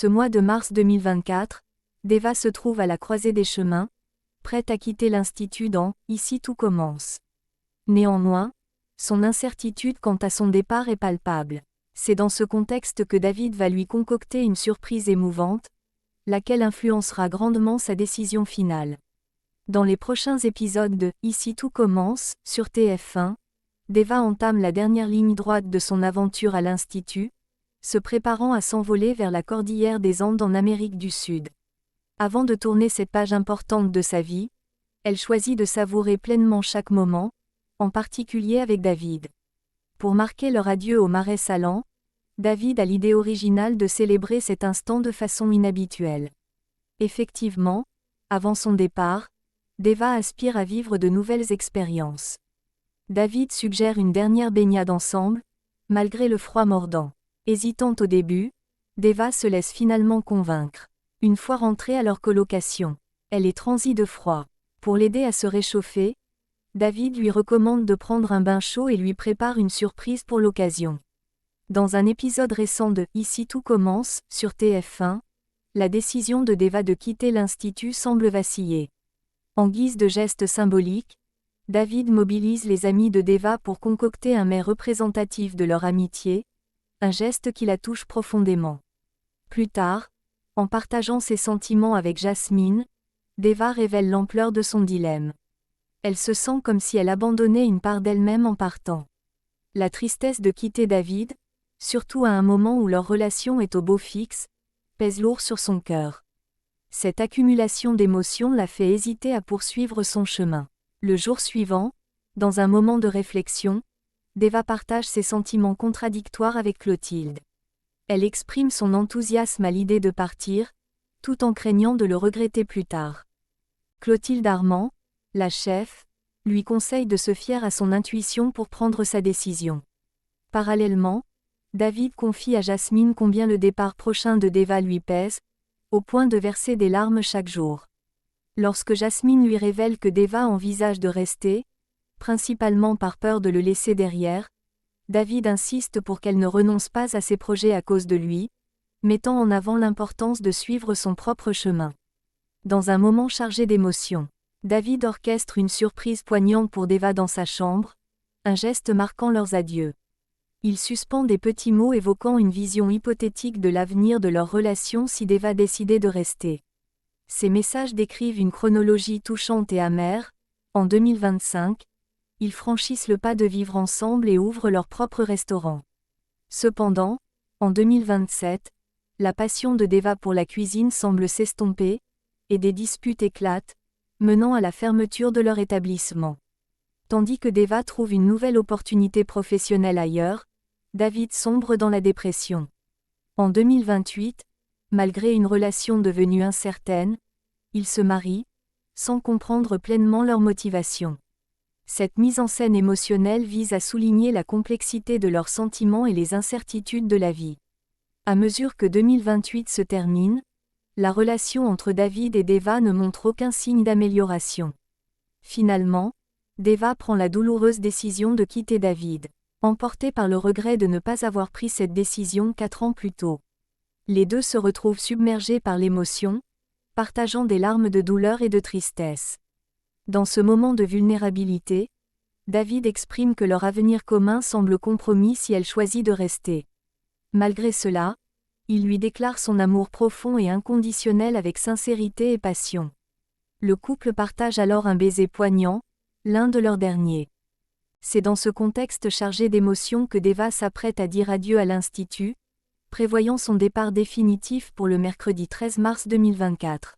Ce mois de mars 2024, Deva se trouve à la croisée des chemins, prête à quitter l'Institut dans « Ici tout commence ». Néanmoins, son incertitude quant à son départ est palpable. C'est dans ce contexte que David va lui concocter une surprise émouvante, laquelle influencera grandement sa décision finale. Dans les prochains épisodes de « Ici tout commence » sur TF1, Deva entame la dernière ligne droite de son aventure à l'Institut, se préparant à s'envoler vers la cordillère des Andes en Amérique du Sud. Avant de tourner cette page importante de sa vie, elle choisit de savourer pleinement chaque moment, en particulier avec David. Pour marquer leur adieu au marais salant, David a l'idée originale de célébrer cet instant de façon inhabituelle. Effectivement, avant son départ, Deva aspire à vivre de nouvelles expériences. David suggère une dernière baignade ensemble, malgré le froid mordant. Hésitant au début, Deva se laisse finalement convaincre. Une fois rentrée à leur colocation, elle est transie de froid. Pour l'aider à se réchauffer, David lui recommande de prendre un bain chaud et lui prépare une surprise pour l'occasion. Dans un épisode récent de « Ici tout commence » sur TF1, la décision de Deva de quitter l'Institut semble vaciller. En guise de geste symbolique, David mobilise les amis de Deva pour concocter un mets représentatif de leur amitié, un geste qui la touche profondément. Plus tard, en partageant ses sentiments avec Jasmine, Deva révèle l'ampleur de son dilemme. Elle se sent comme si elle abandonnait une part d'elle-même en partant. La tristesse de quitter David, surtout à un moment où leur relation est au beau fixe, pèse lourd sur son cœur. Cette accumulation d'émotions la fait hésiter à poursuivre son chemin. Le jour suivant, dans un moment de réflexion, Deva partage ses sentiments contradictoires avec Clotilde. Elle exprime son enthousiasme à l'idée de partir, tout en craignant de le regretter plus tard. Clotilde Armand, la chef, lui conseille de se fier à son intuition pour prendre sa décision. Parallèlement, David confie à Jasmine combien le départ prochain de Deva lui pèse, au point de verser des larmes chaque jour. Lorsque Jasmine lui révèle que Deva envisage de rester, principalement par peur de le laisser derrière, David insiste pour qu'elle ne renonce pas à ses projets à cause de lui, mettant en avant l'importance de suivre son propre chemin. Dans un moment chargé d'émotions, David orchestre une surprise poignante pour Deva dans sa chambre, un geste marquant leurs adieux. Il suspend des petits mots évoquant une vision hypothétique de l'avenir de leur relation si Deva décidait de rester. Ces messages décrivent une chronologie touchante et amère. En 2025, ils franchissent le pas de vivre ensemble et ouvrent leur propre restaurant. Cependant, en 2027, la passion de Deva pour la cuisine semble s'estomper, et des disputes éclatent, menant à la fermeture de leur établissement. Tandis que Deva trouve une nouvelle opportunité professionnelle ailleurs, David sombre dans la dépression. En 2028, malgré une relation devenue incertaine, ils se marient, sans comprendre pleinement leur motivation. Cette mise en scène émotionnelle vise à souligner la complexité de leurs sentiments et les incertitudes de la vie. À mesure que 2028 se termine, la relation entre David et Deva ne montre aucun signe d'amélioration. Finalement, Deva prend la douloureuse décision de quitter David, emportée par le regret de ne pas avoir pris cette décision 4 ans plus tôt. Les deux se retrouvent submergés par l'émotion, partageant des larmes de douleur et de tristesse. Dans ce moment de vulnérabilité, David exprime que leur avenir commun semble compromis si elle choisit de rester. Malgré cela, il lui déclare son amour profond et inconditionnel avec sincérité et passion. Le couple partage alors un baiser poignant, l'un de leurs derniers. C'est dans ce contexte chargé d'émotions que Deva s'apprête à dire adieu à l'Institut, prévoyant son départ définitif pour le mercredi 13 mars 2024.